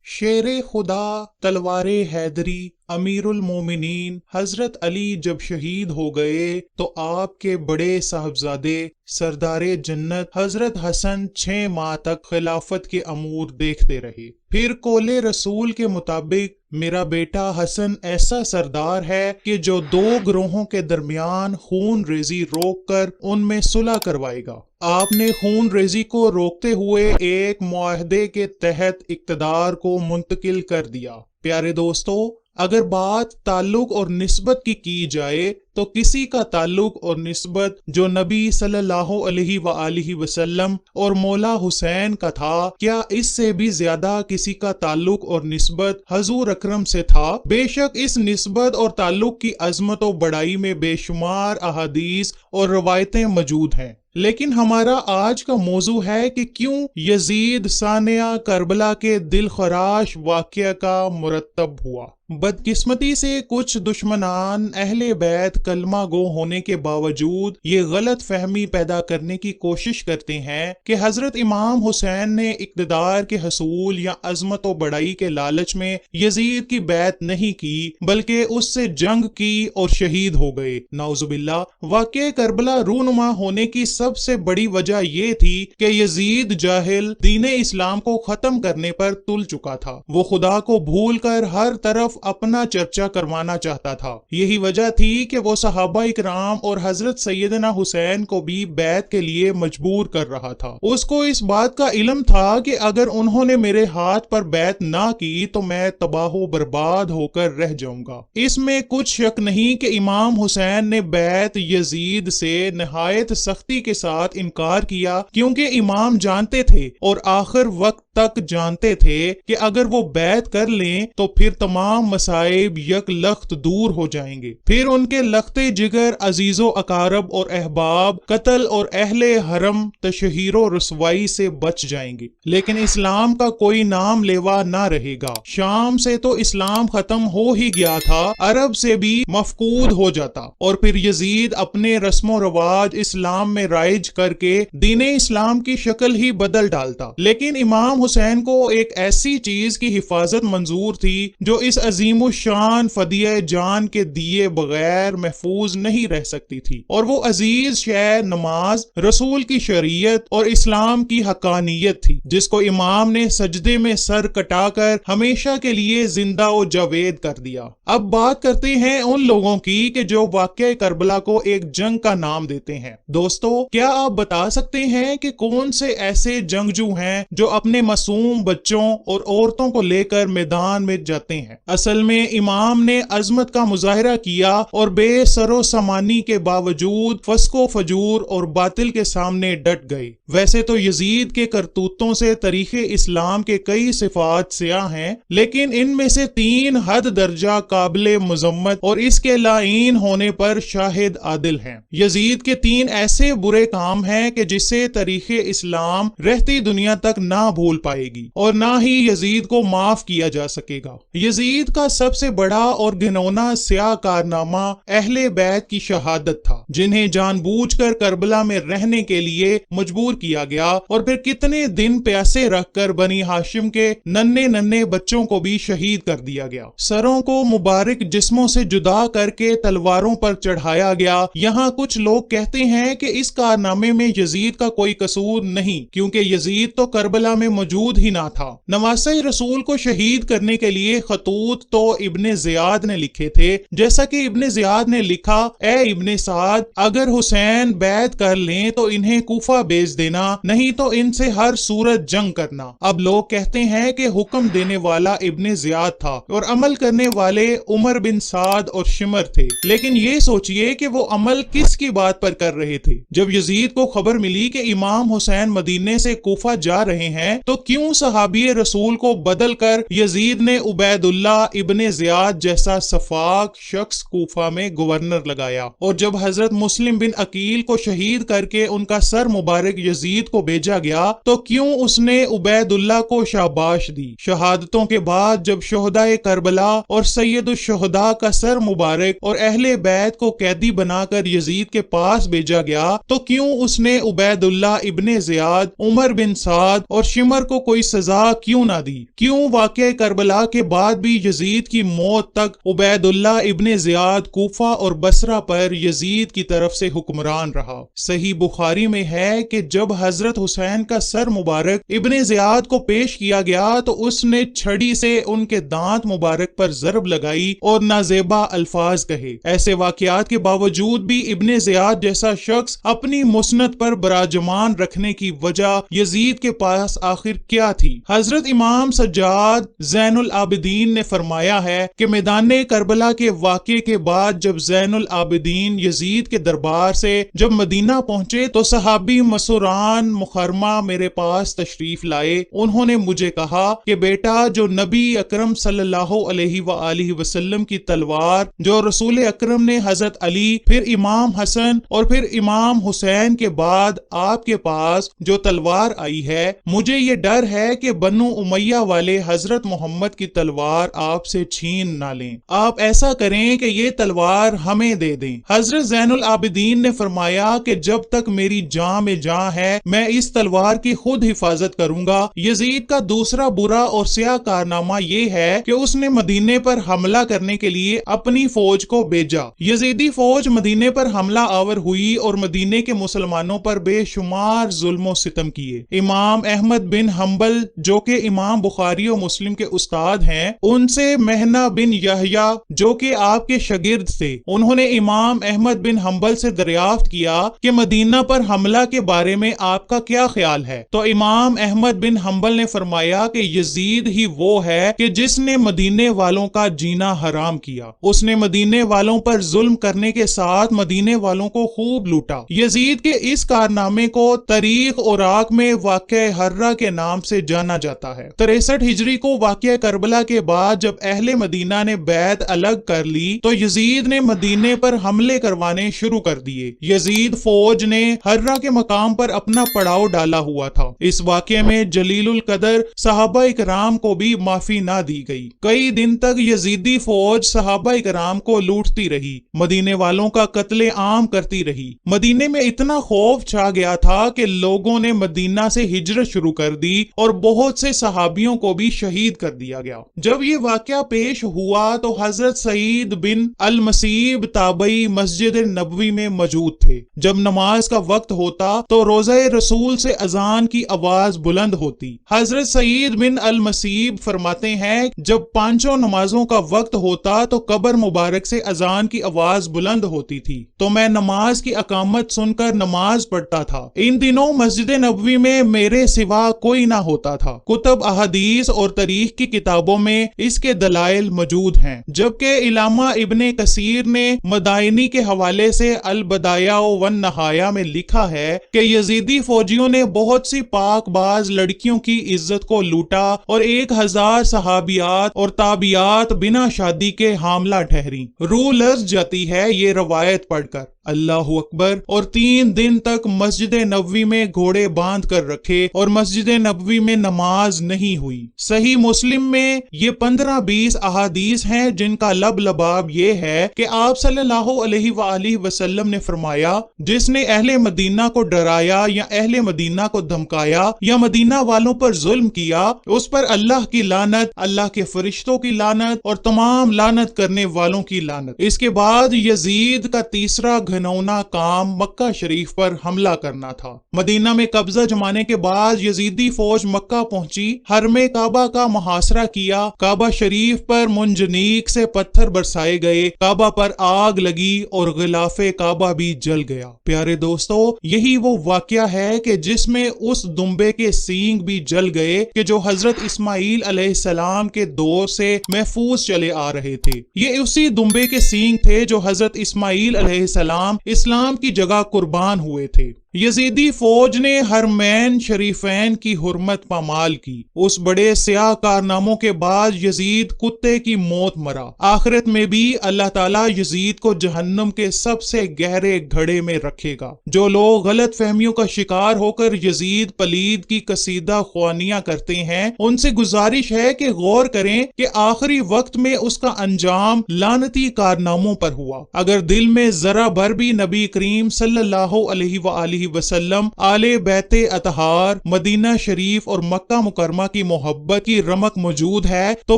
शेर खुदा तलवार हैदरी अमीरुल मोमिनीन हजरत अली जब शहीद हो गए तो आपके बड़े साहबजादे सरदारे जन्नत हजरत हसन 6 माह तक खिलाफत के अमूर देखते रहे। फिर कोले रसूल के मुताबिक मेरा बेटा हसन ऐसा सरदार है कि जो 2 ग्रोहों के दरमियान खून रेजी रोक कर उनमें सुलह करवाएगा। आपने खून रेजी को रोकते हुए एक मुआहदे के तहत इक्तदार को मुंतकिल कर दिया। प्यारे दोस्तों, अगर बात ताल्लुक और निस्बत की जाए तो किसी का ताल्लुक और निस्बत जो नबी सल्लल्लाहु अलैहि वसल्लम और मौला हुसैन का था, क्या इससे भी ज्यादा किसी का ताल्लुक और निस्बत हजूर अकरम से था? बेशक इस निस्बत और ताल्लुक की अजमत और बड़ाई में बेशुमार अहादीस और रवायतें मौजूद हैं, लेकिन हमारा आज का मौजू है कि क्यों यजीद सानिया करबला के दिल खराश वाक़या का मुरतब हुआ। बदकिस्मती से कुछ दुश्मनान अहले बैत कलमा गो होने के बावजूद ये गलत फहमी पैदा करने की कोशिश करते हैं कि हजरत इमाम हुसैन ने इक़्तिदार के हसूल या अजमत व बड़ाई के लालच में यजीद की बैत नहीं की, बल्कि उससे जंग की और शहीद हो गए। नाउजुबिल्लाह। वाक़या करबला रूनुमा होने की सबसे बड़ी वजह ये थी कि यजीद जाहिल दीने इस्लाम को खत्म करने पर तुल चुका था। वो खुदा को भूल कर हर तरफ अपना चर्चा करवाना चाहता था। यही वजह थी कि वो सहाबा इकराम और हजरत सैयदना हुसैन को भी बैत के लिए मजबूर कर रहा था। उसको इस बात का इल्म था कि अगर उन्होंने मेरे हाथ पर बैत ना की तो मैं तबाह बर्बाद होकर रह जाऊंगा। इसमें कुछ शक नहीं कि इमाम हुसैन ने बैत यजीद से निहायत सख्ती के साथ इनकार किया, क्योंकि इमाम जानते थे और आखिर वक्त तक जानते थे कि अगर वो बैत कर लें तो फिर तमाम मसाइब यक लख्त दूर हो जाएंगे। फिर उनके लख्ते जिगर अजीजो अकारब और अहबाब कत्ल और अहले हरम तशहीरो रसवाई से बच जाएंगे, लेकिन इस्लाम का कोई नाम लेवा ना रहेगा। शाम से तो इस्लाम खत्म हो ही गया था, अरब से भी मफकूद हो जाता और फिर यजीद अपने रस्मो रवाज इस्लाम में राइज करके दीने इस्लाम की शक्ल ही बदल डालता। लेकिन इमाम हुसैन को एक ऐसी चीज की हिफाजत मंजूर थी जो इस अजीमो शान फदिये जान के दिए बगैर महफूज नहीं रह सकती थी, और वो अजीज शय नमाज, रसूल की शरीयत और इस्लाम की हकानियत थी, जिसको इमाम ने सजदे में सर कटाकर हमेशा के लिए जिंदा और जावेद कर दिया। अब बात करते हैं उन लोगों की कि जो वाक़या करबला को एक जंग का नाम देते हैं। दोस्तों, क्या आप बता सकते हैं कि कौन से ऐसे जंगजू हैं जो अपने मासूम बच्चों और औरतों को लेकर मैदान में जाते हैं? असल में इमाम ने अजमत का मुजाहिरा किया और बेसरो समानी के बावजूद फस्को फजूर और बातिल के सामने डट गए। वैसे तो यजीद के करतूतों से तरीके इस्लाम के कई सिफात स्याह हैं, लेकिन इनमें से 3 हद दर्जा काबिले मुजम्मत और इसके लाइन होने पर शाहिद आदिल हैं। यजीद के 3 ऐसे बुरे काम हैं कि जिससे तरीके इस्लाम रहती दुनिया तक ना भूल पाएगी और ना ही यजीद को माफ किया जा सकेगा। यजीद का सबसे बड़ा और घिनौना स्याह कारनामा अहले बैत की शहादत था, जिन्हें जानबूझकर करबला में रहने के लिए मजबूर किया गया और फिर कितने दिन प्यासे रखकर बनी हाशिम के नन्हे नन्हे बच्चों को भी शहीद कर दिया गया। सरों को मुबारक जिस्मों से जुदा करके तलवारों पर चढ़ाया गया। यहाँ कुछ लोग कहते हैं कि इस कारनामे में यजीद का कोई कसूर नहीं, क्योंकि यजीद तो करबला में मौजूद ही ना था। नवासे रसूल को शहीद करने के लिए खतूत तो इब्ने ज़ियाद ने लिखे थे, जैसा कि इब्ने ज़ियाद ने लिखा, ए इब्ने साद, अगर हुसैन बैत कर लें तो इन्हें कूफा भेज देना, नहीं तो इनसे हर सूरत जंग करना। अब लोग कहते हैं कि हुक्म देने वाला इब्ने ज़ियाद था और अमल करने वाले उमर बिन साद और शिमर थे, लेकिन ये सोचिए कि वो अमल किसकी बात पर कर रहे थे। जब यजीद को खबर मिली कि इमाम हुसैन मदीने से कूफा जा रहे हैं तो क्यों सहाबी रसूल को बदल कर यजीद ने उबैदुल्लाह इब्ने ज़ियाद जैसा सफाक शख्स कूफा में गवर्नर लगाया, और जब हजरत मुस्लिम बिन अकील को शहीद करके उनका सर मुबारक यजीद को भेजा गया तो क्यों उसने उबैदुल्लाह को शाबाश दी। शहादतों के बाद जब शोहदाए करबला और सैयदुश शोहदा का सर मुबारक और अहले बैत को कैदी बनाकर यजीद के पास भेजा गया तो क्यों उसने उबैदुल्लाह इब्ने ज़ियाद, उमर बिन साद और शिमर کو کوئی سزا کیوں نہ دی؟ کیوں واقعہ کربلا کے بعد بھی یزید کی موت تک عبید اللہ ابن زیاد کوفہ اور بصرہ پر یزید کی طرف سے حکمران رہا؟ صحیح بخاری میں ہے کہ جب حضرت حسین کا سر مبارک ابن زیاد کو پیش کیا گیا تو اس نے چھڑی سے ان کے دانت مبارک پر ضرب لگائی اور نازیبا الفاظ کہے۔ ایسے واقعات کے باوجود بھی ابن زیاد جیسا شخص اپنی مسند پر براجمان رکھنے کی وجہ یزید کے پاس آخر کیا تھی؟ حضرت امام سجاد زین العابدین نے فرمایا ہے کہ میدان کربلا کے واقعے کے بعد جب زین العابدین یزید کے دربار سے جب مدینہ پہنچے تو صحابی مسوران مخرمہ میرے پاس تشریف لائے۔ انہوں نے مجھے کہا کہ بیٹا، جو نبی اکرم صلی اللہ علیہ وآلہ وسلم کی تلوار جو رسول اکرم نے حضرت علی، پھر امام حسن اور پھر امام حسین کے بعد آپ کے پاس جو تلوار آئی ہے، مجھے یہ ڈر ہے کہ بنو امیہ والے حضرت محمد کی تلوار آپ سے چھین نہ لیں۔ آپ ایسا کریں کہ یہ تلوار ہمیں دے دیں۔ حضرت زین العابدین نے فرمایا کہ جب تک میری جان میں جان ہے میں اس تلوار کی خود حفاظت کروں گا۔ یزید کا دوسرا برا اور سیاہ کارنامہ یہ ہے کہ اس نے مدینے پر حملہ کرنے کے لیے اپنی فوج کو بھیجا۔ یزیدی فوج مدینے پر حملہ آور ہوئی اور مدینے کے مسلمانوں پر بے شمار ظلم و ستم کیے۔ امام احمد بن حنبل جو کہ امام بخاری و مسلم کے استاد ہیں، ان سے مہنا بن یحییٰ جو کہ آپ کے شاگرد تھے، انہوں نے امام احمد بن حنبل سے دریافت کیا کہ مدینہ پر حملہ کے بارے میں آپ کا کیا خیال ہے؟ تو امام احمد بن حنبل نے فرمایا کہ یزید ہی وہ ہے کہ جس نے مدینے والوں کا جینا حرام کیا۔ اس نے مدینے والوں پر ظلم کرنے کے ساتھ مدینے والوں کو خوب لوٹا۔ یزید کے اس کارنامے کو تاریخ عراق میں واقعہ ہرہ کے نام سے جانا جاتا ہے۔ 63 ہجری کو واقعہ کربلا کے بعد جب اہل مدینہ نے بیعت الگ کر لی تو یزید نے مدینے پر حملے کروانے شروع کر دیے۔ یزید فوج نے ہرہ کے مقام پر اپنا پڑاؤ ڈالا ہوا تھا۔ اس واقعے میں جلیل القدر صحابہ کرام کو بھی معافی نہ دی گئی۔ کئی دن تک یزیدی فوج صحابہ کرام کو لوٹتی رہی، مدینے والوں کا قتل عام کرتی رہی۔ مدینے میں اتنا خوف چھا گیا تھا کہ لوگوں نے مدینہ سے ہجرت شروع کر دی اور بہت سے صحابیوں کو بھی شہید کر دیا گیا۔ جب یہ واقعہ پیش ہوا تو حضرت سعید بن المسیب تابعی مسجد نبوی میں موجود تھے۔ جب نماز کا وقت ہوتا تو روضہ رسول سے اذان کی آواز بلند ہوتی۔ حضرت سعید بن المسیب فرماتے ہیں جب پانچوں نمازوں کا وقت ہوتا تو قبر مبارک سے اذان کی آواز بلند ہوتی تھی تو میں نماز کی اقامت سن کر نماز پڑھتا تھا۔ ان دنوں مسجد نبوی میں میرے سوا کوئی نہ ہوتا تھا۔ کتب احادیث اور تاریخ کی کتابوں میں اس کے دلائل موجود ہیں، جبکہ علامہ ابن کثیر نے مدائنی کے حوالے سے البدایہ والنہایہ میں لکھا ہے کہ یزیدی فوجیوں نے بہت سی پاک باز لڑکیوں کی عزت کو لوٹا اور 1000 صحابیات اور تابعیات بنا شادی کے حاملہ ٹھہری۔ روح لرز جاتی ہے یہ روایت پڑھ کر۔ اللہ اکبر۔ اور 3 دن تک مسجد نبوی میں گھوڑے باندھ کر رکھے اور مسجد نبوی میں نماز نہیں ہوئی۔ صحیح مسلم میں یہ 15-20 احادیث ہیں جن کا لب لباب یہ ہے کہ آپ صلی اللہ علیہ وآلہ وسلم نے فرمایا جس نے اہل مدینہ کو ڈرایا یا اہل مدینہ کو دھمکایا یا مدینہ والوں پر ظلم کیا، اس پر اللہ کی لعنت، اللہ کے فرشتوں کی لعنت اور تمام لعنت کرنے والوں کی لعنت۔ اس کے بعد یزید کا تیسرا گھنونا کام مکہ شریف پر حملہ کرنا تھا۔ مدینہ میں قبضہ جمانے کے بعد یزیدی فوج مکہ پہنچی، حرم کعبہ کا محاصرہ کیا، کعبہ شریف پر منجنیق سے پتھر برسائے گئے، کعبہ پر آگ لگی اور غلاف کعبہ بھی جل گیا۔ پیارے دوستو، یہی وہ واقعہ ہے کہ جس میں اس دمبے کے سینگ بھی جل گئے کہ جو حضرت اسماعیل علیہ السلام کے دور سے محفوظ چلے آ رہے تھے۔ یہ اسی دمبے کے سینگ تھے جو حضرت اسماعیل علیہ السلام اسلام کی جگہ قربان ہوئے تھے۔ یزیدی فوج نے حرمین شریفین کی حرمت پامال کی۔ اس بڑے سیاہ کارناموں کے بعد یزید کتے کی موت مرا۔ آخرت میں بھی اللہ تعالیٰ یزید کو جہنم کے سب سے گہرے گھڑے میں رکھے گا۔ جو لوگ غلط فہمیوں کا شکار ہو کر یزید پلید کی قصیدہ خوانیاں کرتے ہیں، ان سے گزارش ہے کہ غور کریں کہ آخری وقت میں اس کا انجام لعنتی کارناموں پر ہوا۔ اگر دل میں ذرا بھر بھی نبی کریم صلی اللہ علیہ وآلہ वसल्लम, आले बैत अतहार, मदीना शरीफ और मक्का मुकरमा की मोहब्बत की रमक मौजूद है, तो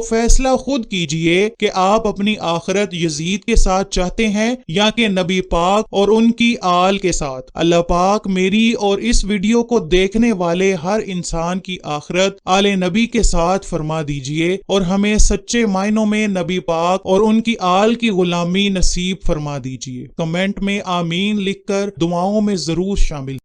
फैसला खुद कीजिए कि आप अपनी आखिरत यजीद के साथ चाहते हैं या कि नबी पाक और उनकी आल के साथ। अल्लाह पाक मेरी और इस वीडियो को देखने वाले हर इंसान की आखिरत आले नबी के साथ फरमा दीजिए और हमें सच्चे मायनों में नबी पाक और उनकी आल की गुलामी नसीब फरमा दीजिए। कमेंट में आमीन लिखकर दुआओं में जरूर शामिल